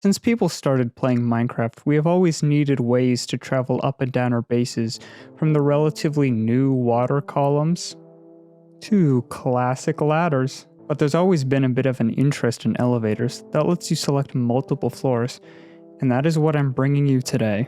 Since people started playing Minecraft, we have always needed ways to travel up and down our bases, from the relatively new water columns to classic ladders. But there's always been a bit of an interest in elevators that lets you select multiple floors, and that is what I'm bringing you today.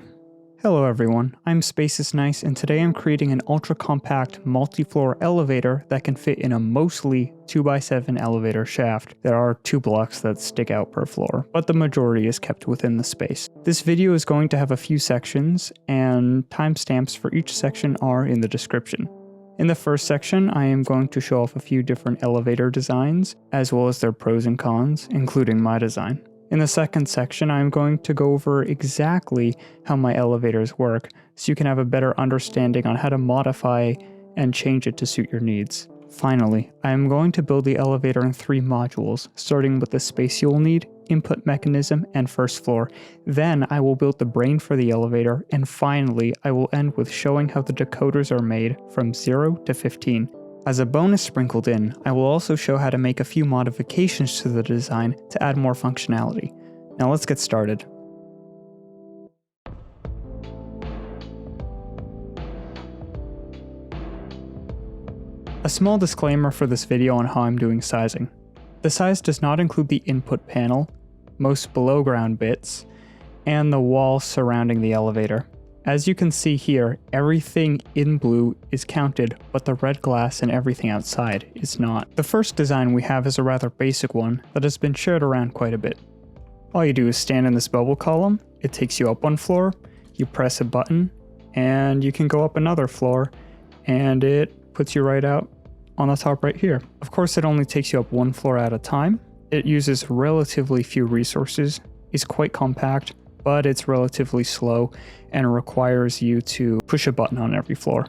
Hello everyone, I'm Space is Nice, and today I'm creating an ultra-compact multi-floor elevator that can fit in a mostly 2x7 elevator shaft. There are 2 blocks that stick out per floor, but the majority is kept within the space. This video is going to have a few sections, and timestamps for each section are in the description. In the first section, I am going to show off a few different elevator designs, as well as their pros and cons, including my design. In the second section, I'm going to go over exactly how my elevators work, so you can have a better understanding on how to modify and change it to suit your needs. Finally, I am going to build the elevator in 3 modules, starting with the space you'll need, input mechanism, and first floor. Then I will build the brain for the elevator, and finally I will end with showing how the decoders are made from 0 to 15. As a bonus sprinkled in, I will also show how to make a few modifications to the design to add more functionality. Now let's get started. A small disclaimer for this video on how I'm doing sizing. The size does not include the input panel, most below ground bits, and the wall surrounding the elevator. As you can see here, everything in blue is counted, but the red glass and everything outside is not. The first design we have is a rather basic one that has been shared around quite a bit. All you do is stand in this bubble column, it takes you up 1 floor, you press a button, and you can go up another floor, and it puts you right out on the top right here. Of course, it only takes you up 1 floor at a time. It uses relatively few resources, is quite compact, but it's relatively slow and requires you to push a button on every floor.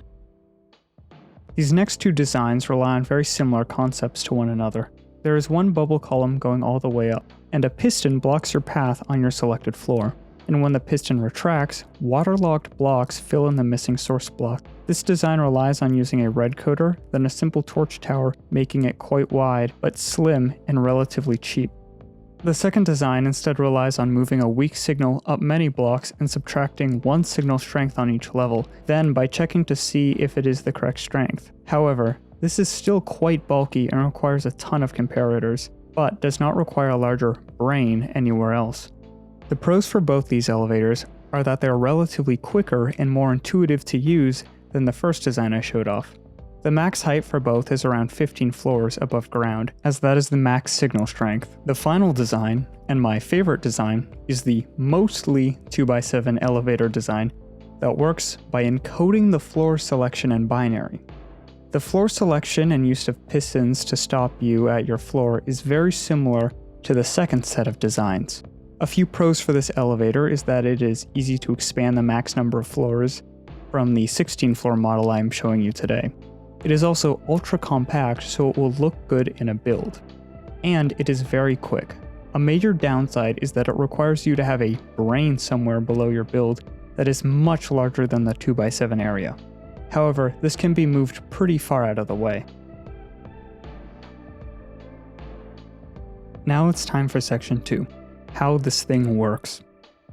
These next 2 designs rely on very similar concepts to one another. There is 1 bubble column going all the way up, and a piston blocks your path on your selected floor. And when the piston retracts, waterlogged blocks fill in the missing source block. This design relies on using a redcoder, then a simple torch tower, making it quite wide, but slim and relatively cheap. The second design instead relies on moving a weak signal up many blocks and subtracting 1 signal strength on each level, then by checking to see if it is the correct strength. However, this is still quite bulky and requires a ton of comparators, but does not require a larger brain anywhere else. The pros for both these elevators are that they are relatively quicker and more intuitive to use than the first design I showed off. The max height for both is around 15 floors above ground, as that is the max signal strength. The final design, and my favorite design, is the mostly 2x7 elevator design that works by encoding the floor selection in binary. The floor selection and use of pistons to stop you at your floor is very similar to the second set of designs. A few pros for this elevator is that it is easy to expand the max number of floors from the 16 floor model I am showing you today. It is also ultra compact, so it will look good in a build. And it is very quick. A major downside is that it requires you to have a brain somewhere below your build that is much larger than the 2x7 area. However, this can be moved pretty far out of the way. Now it's time for section 2, how this thing works.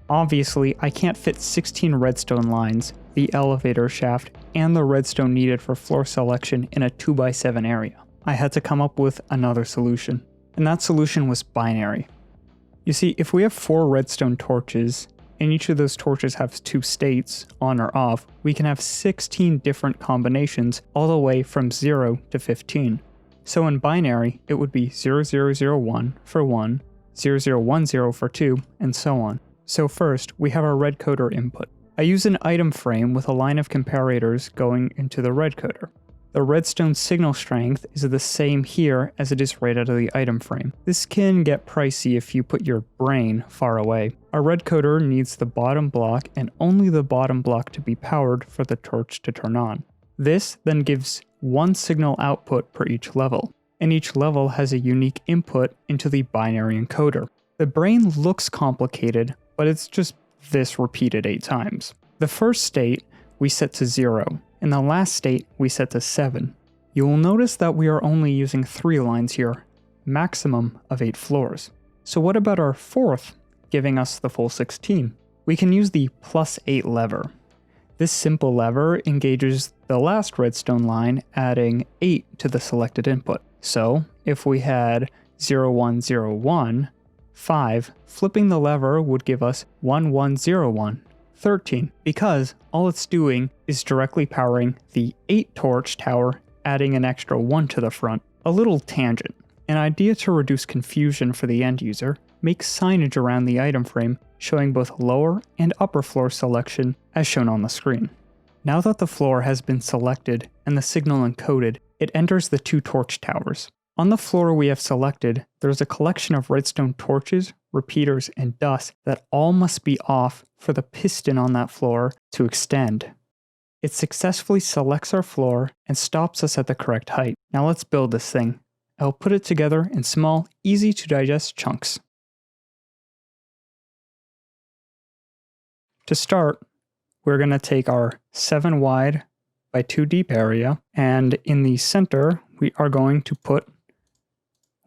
Obviously, I can't fit 16 redstone lines, the elevator shaft, and the redstone needed for floor selection in a 2x7 area. I had to come up with another solution, and that solution was binary. You see, if we have 4 redstone torches, and each of those torches has 2 states, on or off, we can have 16 different combinations all the way from 0 to 15. So in binary, it would be 0001 for 1, 0010 for 2, and so on. So first, we have our redcoder input. I use an item frame with a line of comparators going into the redcoder. The redstone signal strength is the same here as it is right out of the item frame. This can get pricey if you put your brain far away. Our redcoder needs the bottom block and only the bottom block to be powered for the torch to turn on. This then gives 1 signal output per each level, and each level has a unique input into the binary encoder. The brain looks complicated, but it's just this repeated 8 times. The first state we set to 0, and the last state we set to 7. You will notice that we are only using 3 lines here, maximum of 8 floors. So what about our 4th giving us the full 16. We can use the +8 lever. This simple lever engages the last redstone line, adding 8 to the selected input. So if we had 0, 1, 0, 1, 5, flipping the lever would give us 1, 1, 0, 1, 13, because all it's doing is directly powering the 8 torch tower, adding an extra 1 to the front. A little tangent. An idea to reduce confusion for the end user: make signage around the item frame showing both lower and upper floor selection as shown on the screen. Now that the floor has been selected and the signal encoded, it enters the 2 torch towers. On the floor we have selected, there's a collection of redstone torches, repeaters, and dust that all must be off for the piston on that floor to extend. It successfully selects our floor and stops us at the correct height. Now let's build this thing. I'll put it together in small, easy to digest chunks. To start, we're going to take our 7 wide by 2 deep area, and in the center we are going to put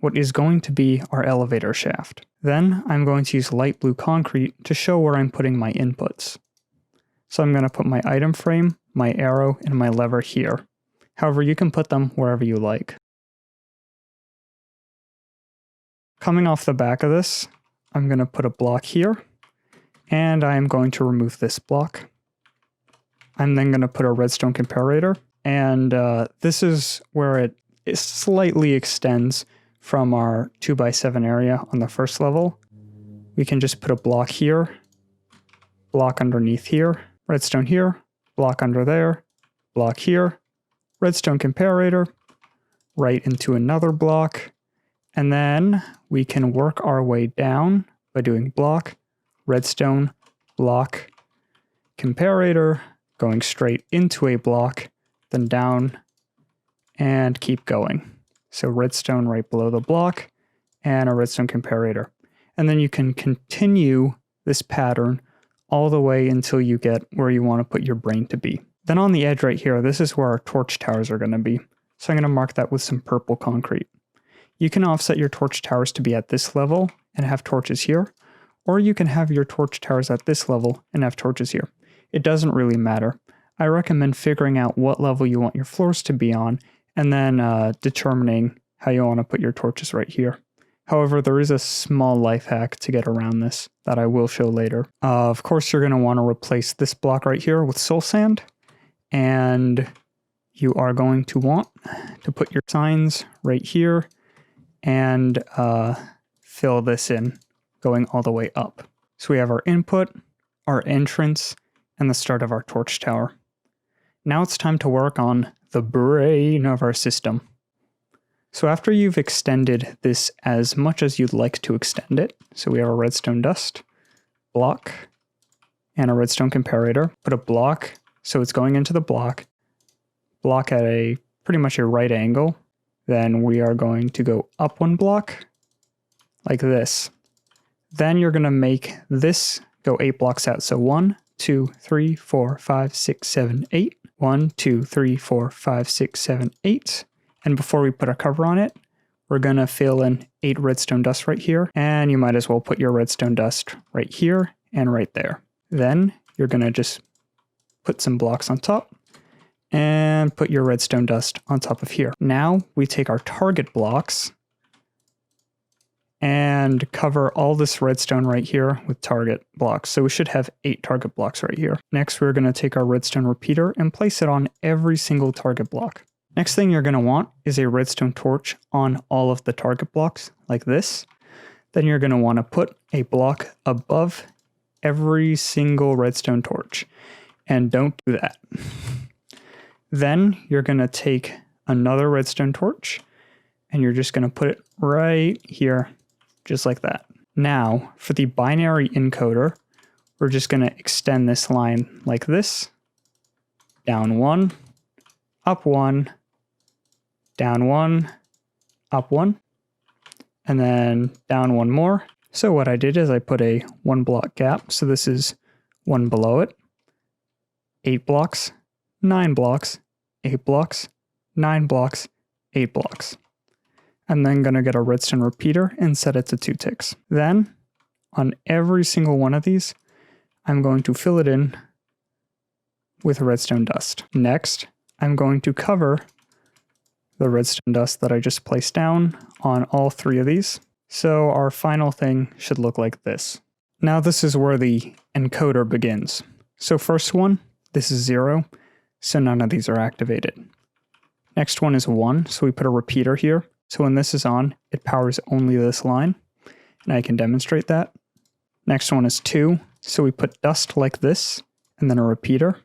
what is going to be our elevator shaft. Then I'm going to use light blue concrete to show where I'm putting my inputs. So I'm going to put my item frame, my arrow, and my lever here. However, you can put them wherever you like. Coming off the back of this, I'm going to put a block here, and I am going to remove this block. I'm then going to put a redstone comparator, and this is where it slightly extends from our 2x7 area on the first level. We can just put a block here, block underneath here, redstone here, block under there, block here, redstone comparator, right into another block, and then we can work our way down by doing block, redstone, block, comparator, going straight into a block, then down, and keep going. So redstone right below the block, and a redstone comparator. And then you can continue this pattern all the way until you get where you want to put your brain to be. Then on the edge right here, this is where our torch towers are going to be. So I'm going to mark that with some purple concrete. You can offset your torch towers to be at this level and have torches here, or you can have your torch towers at this level and have torches here. It doesn't really matter. I recommend figuring out what level you want your floors to be on, and then determining how you want to put your torches right here. However, there is a small life hack to get around this that I will show later. Of course, you're going to want to replace this block right here with soul sand, and you are going to want to put your signs right here and fill this in, going all the way up. So we have our input, our entrance, and the start of our torch tower. Now it's time to work on the brain of our system. So after you've extended this as much as you'd like to extend it, so we have a redstone dust, block, and a redstone comparator. Put a block, so it's going into the block at a pretty much a right angle. Then we are going to go up 1 block, like this. Then you're going to make this go 8 blocks out. So 1, 2, 3, 4, 5, 6, 7, 8. 1, 2, 3, 4, 5, 6, 7, 8. And before we put a cover on it, we're going to fill in 8 redstone dust right here. And you might as well put your redstone dust right here and right there. Then you're going to just put some blocks on top and put your redstone dust on top of here. Now we take our target blocks and cover all this redstone right here with target blocks. So we should have 8 target blocks right here. Next, we're going to take our redstone repeater and place it on every single target block. Next thing you're going to want is a redstone torch on all of the target blocks, like this. Then you're going to want to put a block above every single redstone torch. And don't do that. Then you're going to take another redstone torch, and you're just going to put it right here, just like that. Now, for the binary encoder, we're just going to extend this line like this. Down 1, up 1, down 1, up 1, and then down 1 more. So what I did is I put a 1 block gap. So this is 1 below it. 8 blocks, 9 blocks, 8 blocks, 9 blocks, 8 blocks. I'm then going to get a redstone repeater and set it to 2 ticks. Then on every single one of these, I'm going to fill it in with redstone dust. Next, I'm going to cover the redstone dust that I just placed down on all 3 of these. So our final thing should look like this. Now this is where the encoder begins. So first one, this is 0, so none of these are activated. Next one is 1, so we put a repeater here. So when this is on, it powers only this line, and I can demonstrate that. Next one is 2, so we put dust like this, and then a repeater.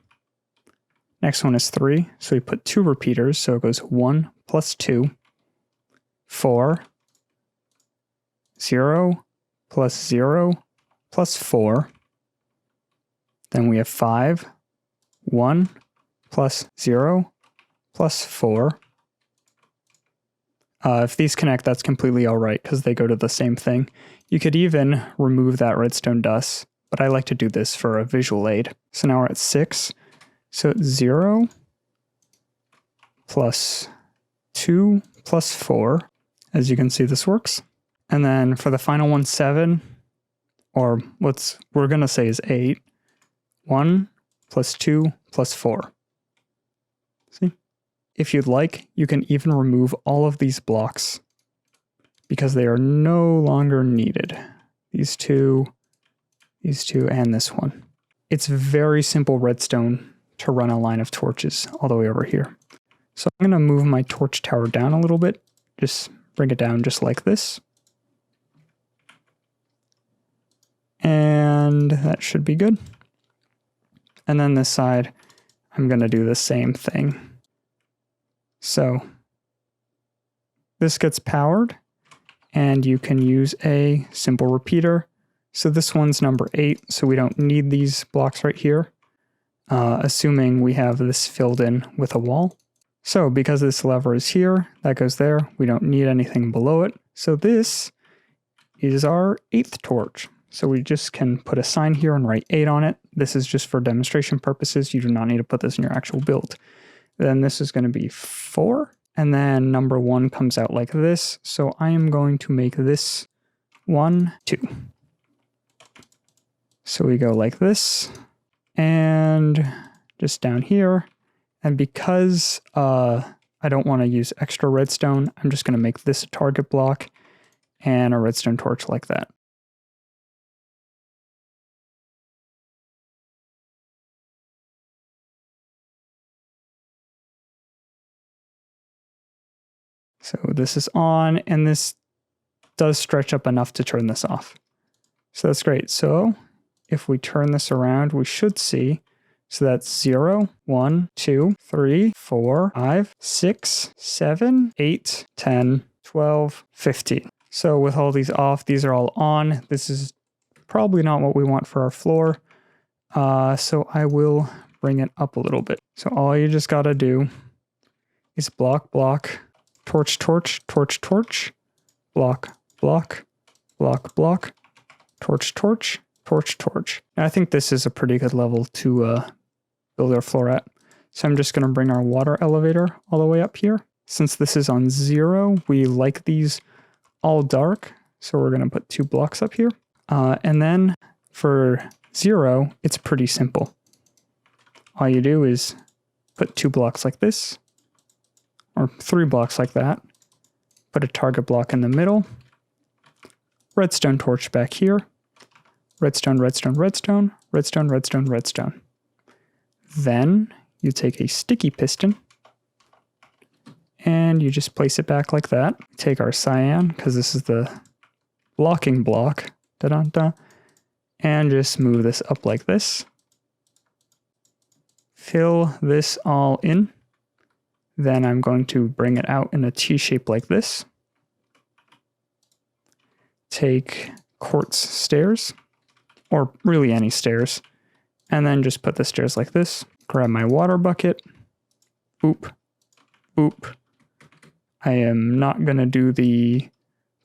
Next one is 3, so we put 2 repeaters, so it goes 1 plus 2, 4, 0 plus 0 plus 4. Then we have 5, 1 plus 0 plus 4. If these connect, that's completely all right because they go to the same thing. You could even remove that redstone dust, but I like to do this for a visual aid. So now we're at 6. So it's 0 plus 2 plus 4. As you can see, this works. And then for the final one, 7, or we're going to say is 8. 1 plus 2 plus 4. See? If you'd like, you can even remove all of these blocks because they are no longer needed. These two, and this one. It's very simple redstone to run a line of torches all the way over here. So I'm going to move my torch tower down a little bit. Just bring it down just like this. And that should be good. And then this side, I'm going to do the same thing. So this gets powered, and you can use a simple repeater. So this one's number 8, so we don't need these blocks right here, assuming we have this filled in with a wall. So because this lever is here, that goes there, we don't need anything below it. So this is our 8th torch. So we just can put a sign here and write 8 on it. This is just for demonstration purposes. You do not need to put this in your actual build. Then this is going to be 4. And then number 1 comes out like this. So I am going to make this 1, 2. So we go like this. And just down here. And because I don't want to use extra redstone, I'm just going to make this a target block and a redstone torch like that. So this is on, and this does stretch up enough to turn this off. So that's great. So if we turn this around, we should see, so that's 0, 1, 2, 3, 4, 5, 6, 7, 8, 10, 12, 15. So with all these off, these are all on. This is probably not what we want for our floor. So I will bring it up a little bit. So all you just got to do is block, block, torch, torch, torch, torch, block, block, block, block, torch, torch, torch, torch. And I think this is a pretty good level to build our floor at. So I'm just going to bring our water elevator all the way up here. Since this is on 0, we like these all dark. So we're going to put 2 blocks up here. And then for 0, it's pretty simple. All you do is put 2 blocks like this, or 3 blocks like that. Put a target block in the middle. Redstone torch back here. Redstone, redstone, redstone, redstone, redstone, redstone. Then you take a sticky piston and you just place it back like that. Take our cyan, because this is the blocking block, da-da-da, and just move this up like this. Fill this all in. Then I'm going to bring it out in a T shape like this. Take quartz stairs, or really any stairs, and then just put the stairs like this. Grab my water bucket. Boop, boop. I am not going to do the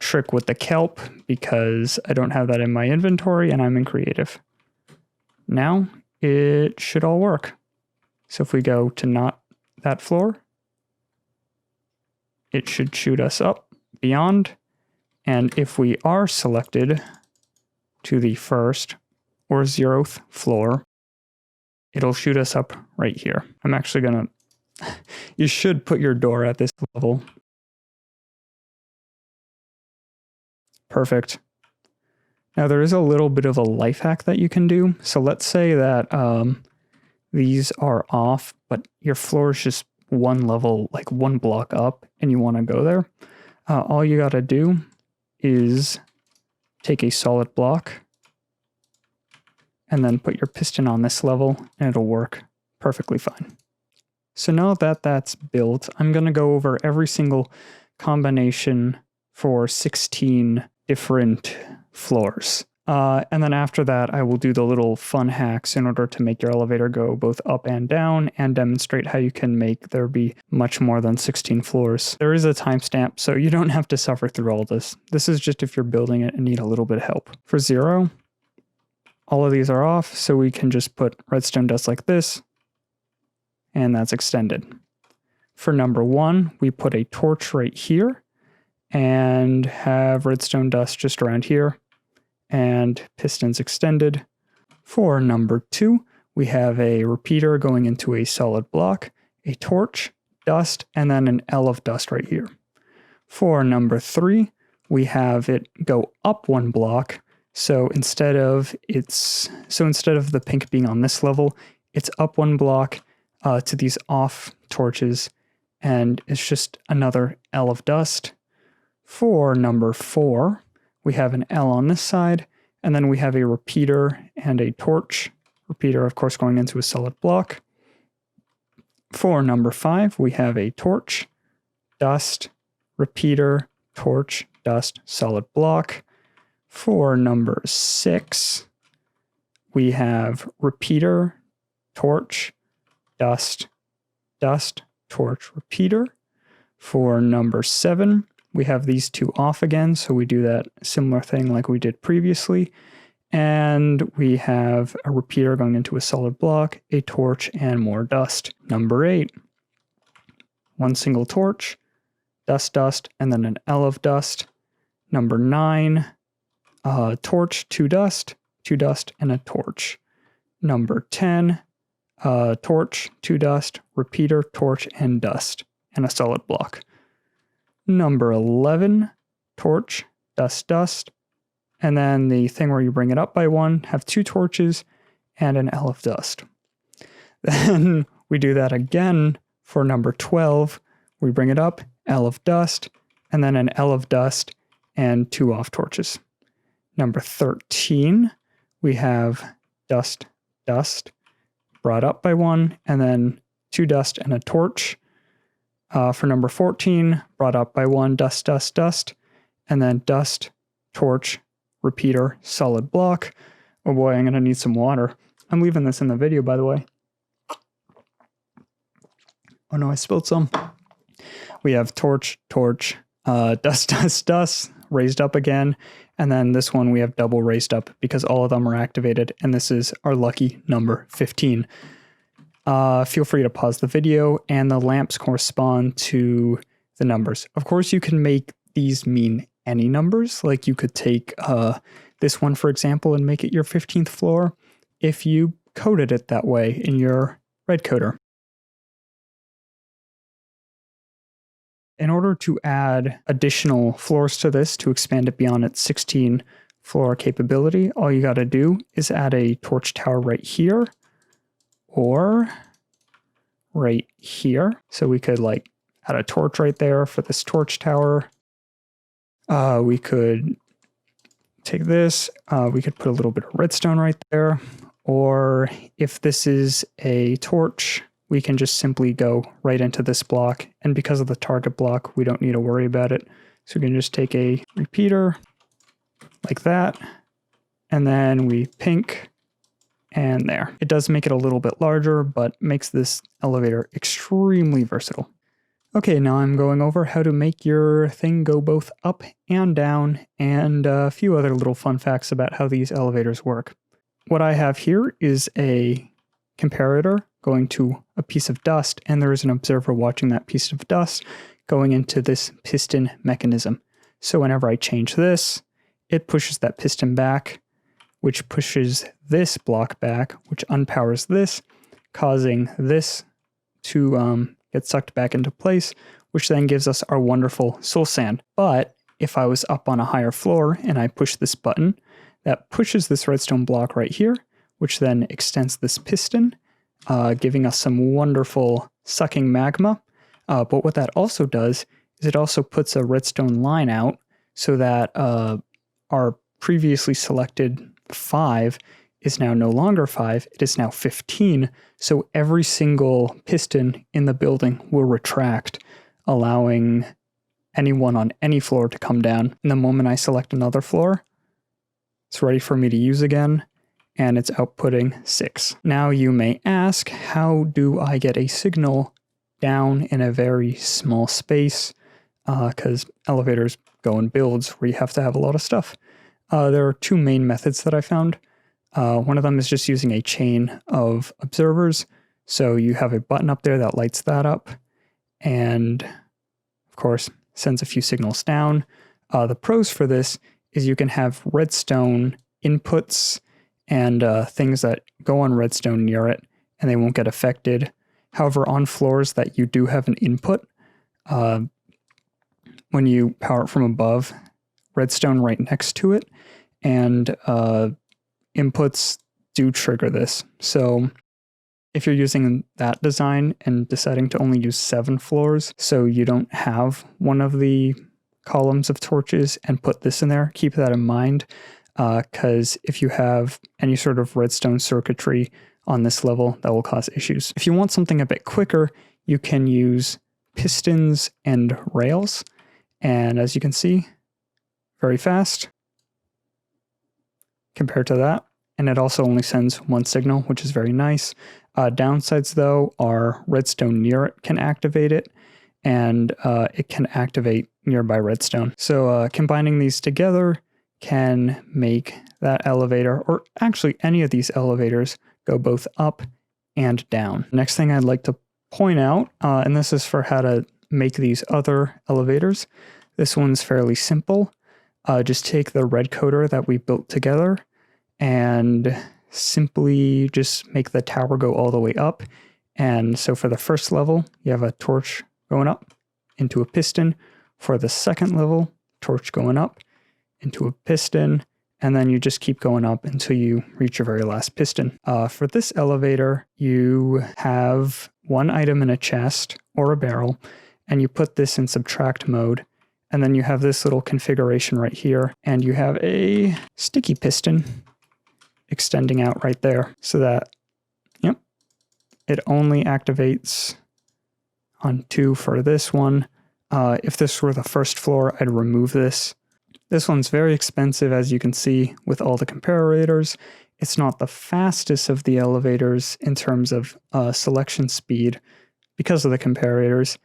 trick with the kelp because I don't have that in my inventory and I'm in creative. Now it should all work. So if we go to not that floor, it should shoot us up beyond. And if we are selected, to the first or 0th floor, it'll shoot us up right here. I'm actually gonna, you should put your door at this level. Perfect. Now there is a little bit of a life hack that you can do. So let's say that these are off, but your floor is just one level, like one block up, and you want to go there. All you got to do is take a solid block and then put your piston on this level, and it'll work perfectly fine. So now that that's built, I'm going to go over every single combination for 16 different floors. And then after that, I will do the little fun hacks in order to make your elevator go both up and down and demonstrate how you can make there be much more than 16 floors. There is a timestamp, so you don't have to suffer through all this. This is just if you're building it and need a little bit of help. For 0, all of these are off, so we can just put redstone dust like this, and that's extended. For number 1, we put a torch right here and have redstone dust just around here, and pistons extended. For number 2, we have a repeater going into a solid block, a torch, dust, and then an L of dust right here. For number 3, we have it go up one block. So instead of the pink being on this level, it's up one block to these off torches, and it's just another L of dust. For number 4, we have an L on this side, and then we have a repeater and a torch. Repeater, of course, going into a solid block. For number 5, we have a torch, dust, repeater, torch, dust, solid block. For number 6, we have repeater, torch, dust, dust, torch, repeater. For number 7, we have these two off again, so we do that similar thing like we did previously. And we have a repeater going into a solid block, a torch, and more dust. Number 8, one single torch, dust, dust, and then an L of dust. Number 9, torch, two dust, and a torch. Number 10, torch, two dust, repeater, torch, and dust, and a solid block. Number 11, torch, dust, dust, and then the thing where you bring it up by one, have two torches and an L of dust. Then we do that again for number 12. We bring it up, L of dust, and then an L of dust and two off torches. Number 13, we have dust, dust, brought up by one, and then two dust and a torch. For number 14, brought up by one, dust, dust, dust, and then dust, torch, repeater, solid block. Oh boy, I'm going to need some water. I'm leaving this in the video, by the way. Oh no, I spilled some. We have torch, torch, dust, dust, dust, raised up again, and then this one we have double raised up because all of them are activated, and this is our lucky number 15. Feel free to pause the video, and the lamps correspond to the numbers. Of course, you can make these mean any numbers. Like you could take this one, for example, and make it your 15th floor if you coded it that way in your redcoder. In order to add additional floors to this to expand it beyond its 16 floor capability, all you got to do is add a torch tower right here, or right here. So we could like add a torch right there for this torch tower. We could take this, we could put a little bit of redstone right there. Or if this is a torch, we can just simply go right into this block. And because of the target block, we don't need to worry about it. So we can just take a repeater like that, and then we pink, and there. It does make it a little bit larger, but makes this elevator extremely versatile. Okay, now I'm going over how to make your thing go both up and down, and a few other little fun facts about how these elevators work. What I have here is a comparator going to a piece of dust, and there is an observer watching that piece of dust going into this piston mechanism. So whenever I change this, it pushes that piston back, which pushes this block back, which unpowers this, causing this to get sucked back into place, which then gives us our wonderful soul sand. But if I was up on a higher floor and I push this button, that pushes this redstone block right here, which then extends this piston, giving us some wonderful sucking magma. But what that also does is it also puts a redstone line out so that our previously selected 5 is now no longer 5, it is now 15. So every single piston in the building will retract, allowing anyone on any floor to come down. And the moment I select another floor, it's ready for me to use again, and it's outputting 6. Now you may ask, how do I get a signal down in a very small space? Because elevators go in builds where you have to have a lot of stuff. There are 2 main methods that I found. One of them is just using a chain of observers. So you have a button up there that lights that up and, of course, sends a few signals down. The pros for this is you can have redstone inputs and things that go on redstone near it, and they won't get affected. However, on floors that you do have an input, when you power it from above, redstone right next to it, and inputs do trigger this. So if you're using that design and deciding to only use 7 floors, so you don't have one of the columns of torches and put this in there, keep that in mind, because if you have any sort of redstone circuitry on this level, that will cause issues. If you want something a bit quicker, you can use pistons and rails, and as you can see, very fast compared to that. And it also only sends 1 signal, which is very nice. Downsides, though, are redstone near it can activate it, and it can activate nearby redstone. So combining these together can make that elevator, or actually any of these elevators, go both up and down. Next thing I'd like to point out, and this is for how to make these other elevators. This one's fairly simple. Just take the redcoder that we built together and simply just make the tower go all the way up. And so for the first level, you have a torch going up into a piston. For the second level, torch going up into a piston, and then you just keep going up until you reach your very last piston. For this elevator, you have 1 item in a chest or a barrel, and you put this in subtract mode. And then you have this little configuration right here, and you have a sticky piston extending out right there so that, yep, it only activates on 2 for this one. If this were the first floor, I'd remove this. This one's very expensive, as you can see, with all the comparators. It's not the fastest of the elevators in terms of selection speed because of the comparators.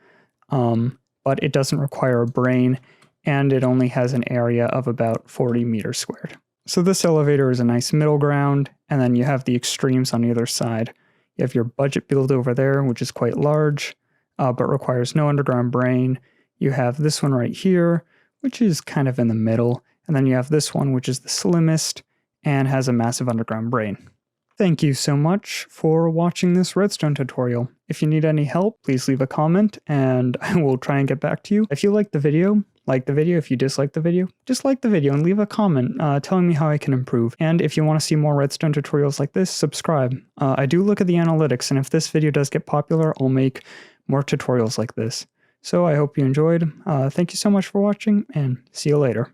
But it doesn't require a brain, and it only has an area of about 40 meters squared. So this elevator is a nice middle ground, and then you have the extremes on either side. You have your budget build over there, which is quite large, but requires no underground brain. You have this one right here, which is kind of in the middle, and then you have this one, which is the slimmest, and has a massive underground brain. Thank you so much for watching this redstone tutorial. If you need any help, please leave a comment and I will try and get back to you. If you liked the video, like the video. If you dislike the video, dislike the video and leave a comment telling me how I can improve. And if you want to see more redstone tutorials like this, subscribe. I do look at the analytics, and if this video does get popular, I'll make more tutorials like this. So I hope you enjoyed. Thank you so much for watching, and see you later.